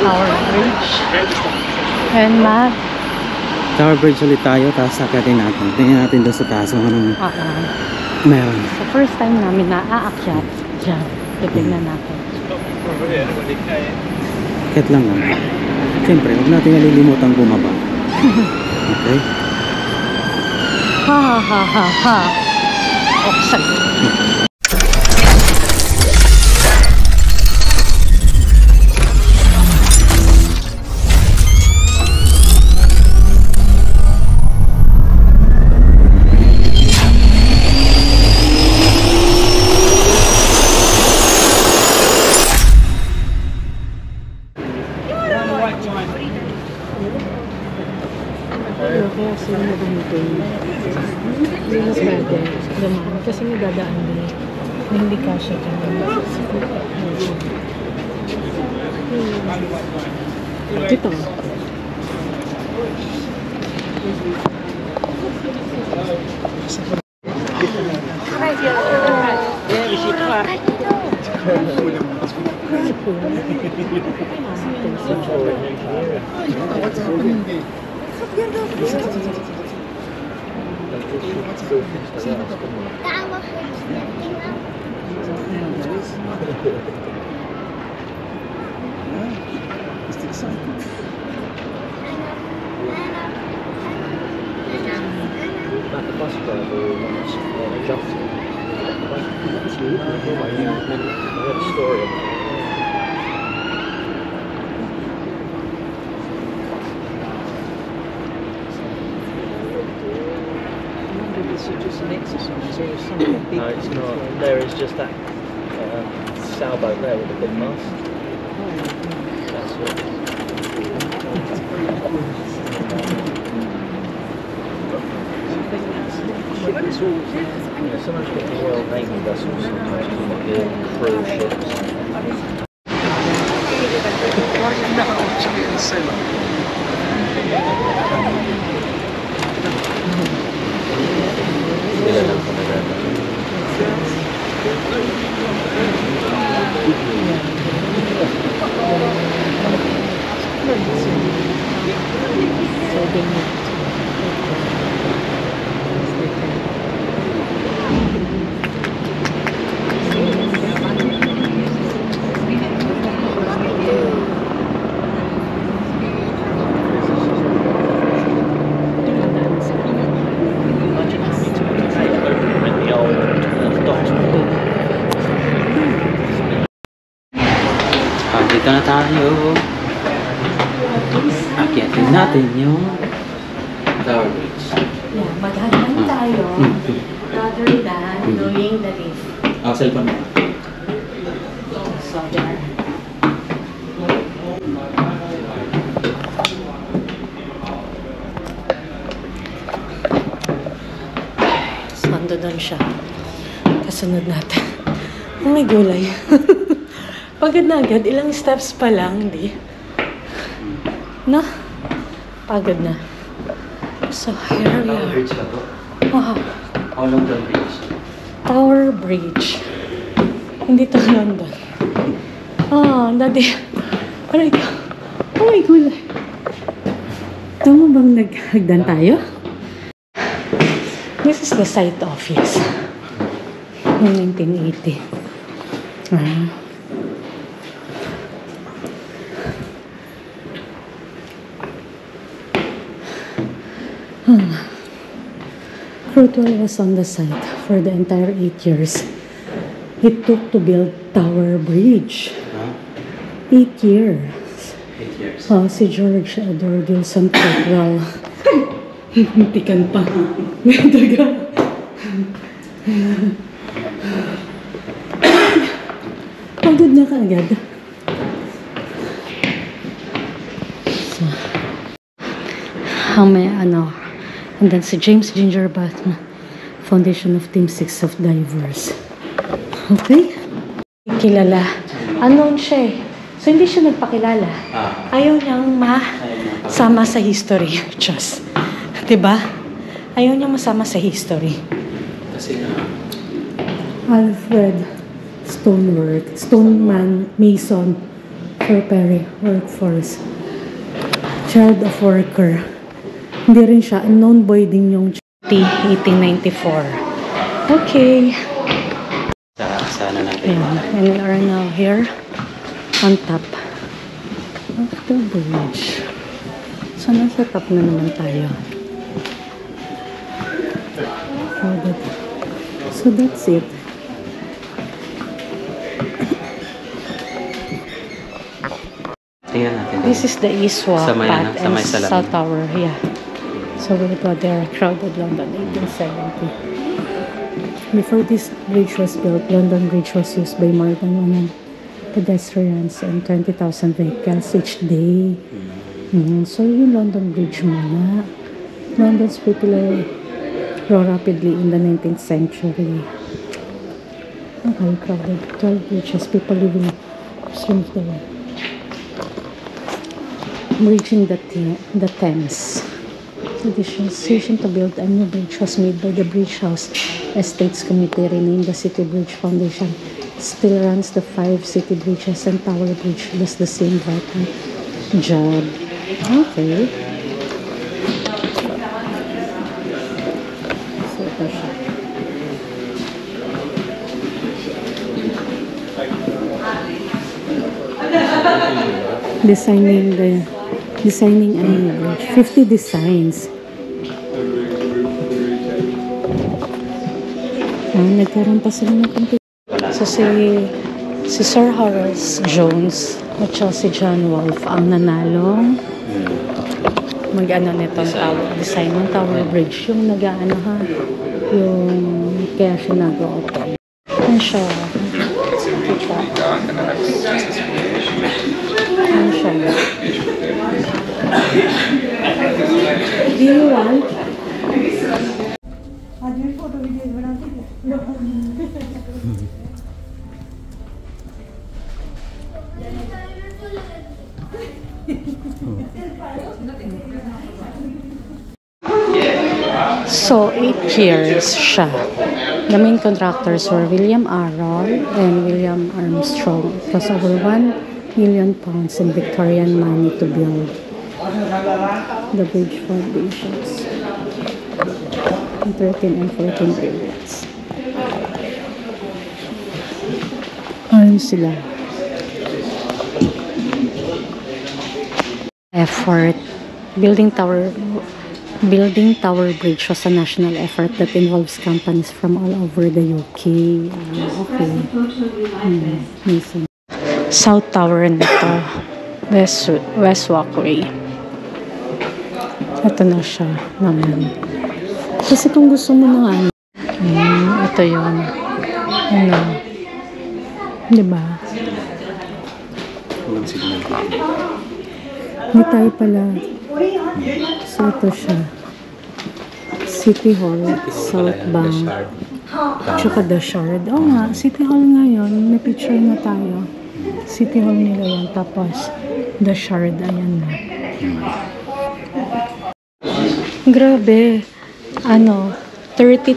Tower Bridge. And Matt. Tower Bridge ulit tayo, tapos akitin natin. Tingnan natin doon sa taas kung anong meron. So first time namin na aakyat dyan. Titignan natin. Akit lang naman. Siyempre, huwag natin nalilimutang bumaba. Okay? Ha ha ha ha ha. Oksan. Kaya sila na ganito hindi na pwede gano'n kasi may dadaan din na hindi kasya ka dito Just an exercise or something big? No, it's not. There is just that sailboat there with a big mast. That's it. Yeah, sometimes you get the Royal Navy vessels, sometimes you get the cruise ships. Why do you know Julian Sailor? Dito na tayo. Akyatin natin yung Tower Bridge. Yeah, maghahan tayo rather than doing the lift. Cellphone mo. So there. So ando doon siya. Kasunod natin. Oh, may gulay. Pagod na agad. Ilang steps pa lang, di? No? Pagod na. So, here we Tower are. Bridge ba to? Wow. How long the bridge? Tower Bridge. Hindi to London. Dati. Aray ka. Oh my gulay. Tama bang naghagdan tayo? This is the site office. 1980. Cruthwell was on the site for the entire 8 years it took to build Tower Bridge. 8 years. 8 years. Si George Edward Wilson Cruthwell. Tikan pa. May daga. Pagod na kaagad. So, and then si James Gingerbath, Foundation of Team 6 of Divers. Okay? Kilala. Unknown siya eh. So, hindi siya nagpakilala. Ayaw niyang masama sa history. Just. Diba? Ayaw niyang masama sa history. Kasi Alfred Stonework, Stoneman Mason for Perry, workforce. Child of worker. Hindi rin siya. Unknown boy din yung 1894. Okay. Sana natin. And we are now here on top of the bridge. So, nasa top na naman tayo. So, that's it. Tingnan natin. This is the Iswa Sa may, path sa and may salamin. South Tower. Yeah. So, we'll go there. Crowded London, 1870. Before this bridge was built, London Bridge was used by more than 100 pedestrians and 20,000 vehicles each day. So, yung London Bridge muna. London's popular grow rapidly in the 19th century. Okay, crowded. 12 bridges, people living streams there. Bridging the Thames. The decision to build a new bridge was made by the Bridge House Estates Committee, renamed the City Bridge Foundation. Still runs the 5 city bridges and Tower Bridge. Does the same vital job. Okay. So, ito siya. Designing a new bridge. 50 designs. Nagkaroon pa sila ng competition. So, si Sir Horace Jones at si John Wolfe ang nanalong mag-ano nitong design ng Tower Bridge. Yung nag-ano ha, yung kaya siya nag-open. Ano siya? Kita. Ano siya? Do you want? So, 8 years siya. The main contractors were William Arroll and William Armstrong. It was over £1 million in Victorian money to build the bridge foundations. 13 and 14 periods. Ayun sila. Effort. Building Tower Bridge was a national effort that involves companies from all over the UK. Okay. South Tower nito. West Walkway. Ito na siya naman. Kasi kung gusto mo na ano, ito yun. Ano? Diba? Hindi tayo pala. So, ito siya. City Hall, South Bank, tsaka The Shard. Oo nga, City Hall ngayon. May picture na tayo. City Hall nila yan. Tapos, The Shard. Ayan na. Grabe. 30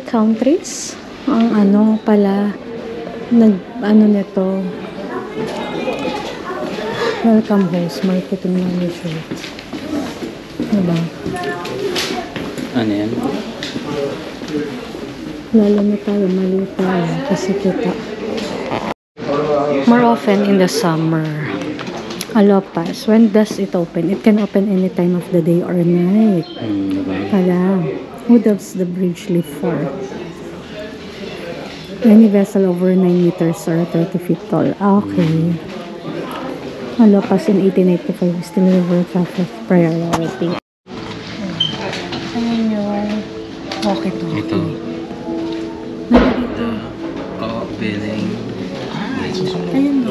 countries ang pala nito welcome host marketing manager, diba? Ano yan? Lalo na tayo, mali tayo kasi kita more often in the summer. Alopas, when does it open? It can open any time of the day or night. Pala, who does the bridge live for? Any vessel over 9 meters or 30 feet tall. Okay. Alopas in 1885 still river traffic priority. Ayan yung walkie-talkie. Ito. Dito. Billing. Ayan.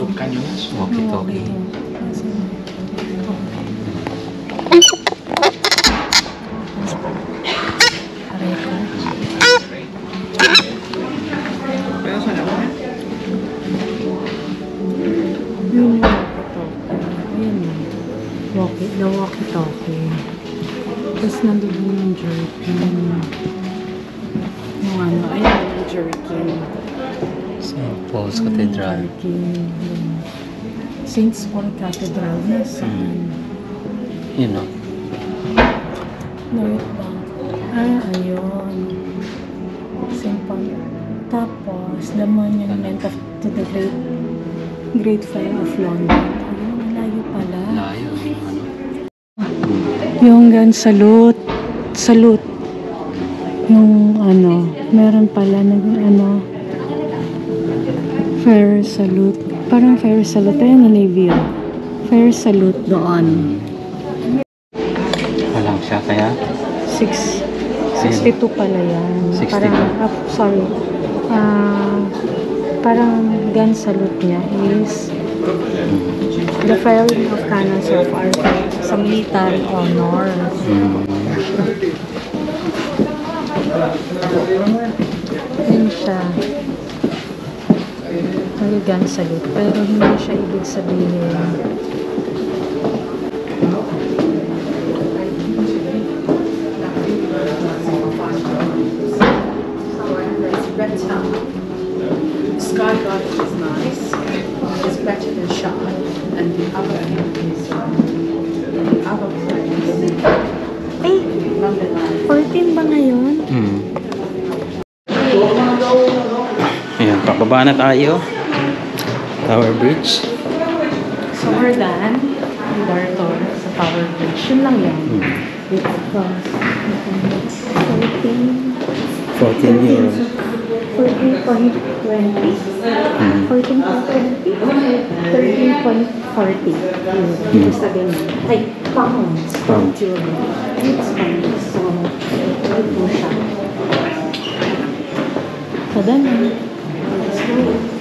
Walkie-talkie. The walkie-talkie. Tapos nandun yung jerkin. Yung ayan yung jerkin. St. Paul's Cathedral. Jerkin. St. Paul Cathedral na sa Yun o. North Bank. Ayun. St. Paul. Tapos, the monument to the Great Fire of London. Ayun, malayo pala. Layo. Ano? Yung gun salute. Salute. Yung meron pala fire salute. Parang fire salute. Ayun, Navy. Fire salute doon. Walang siya kaya? 62 pala yan. 62. Parang, sorry. Parang gun salute niya is the firing of cannons of artillery sa military honor. Yun siya. May gun salute. Pero hindi siya ibig sabihin. Sky Garden is nice. It's better than Shah, and the other is the other place. Eh, 14 ba ngayon? Ayan, pababa na tayo. Tower Bridge. So we're done. Dorto sa Tower Bridge. Yun lang yan. It's 14 euros. 14.20. 14.20. 13.40. Ito sabihin mo. Ay, pounds. Pounds. It's pounds. So, ito siya. So, done. Let's go.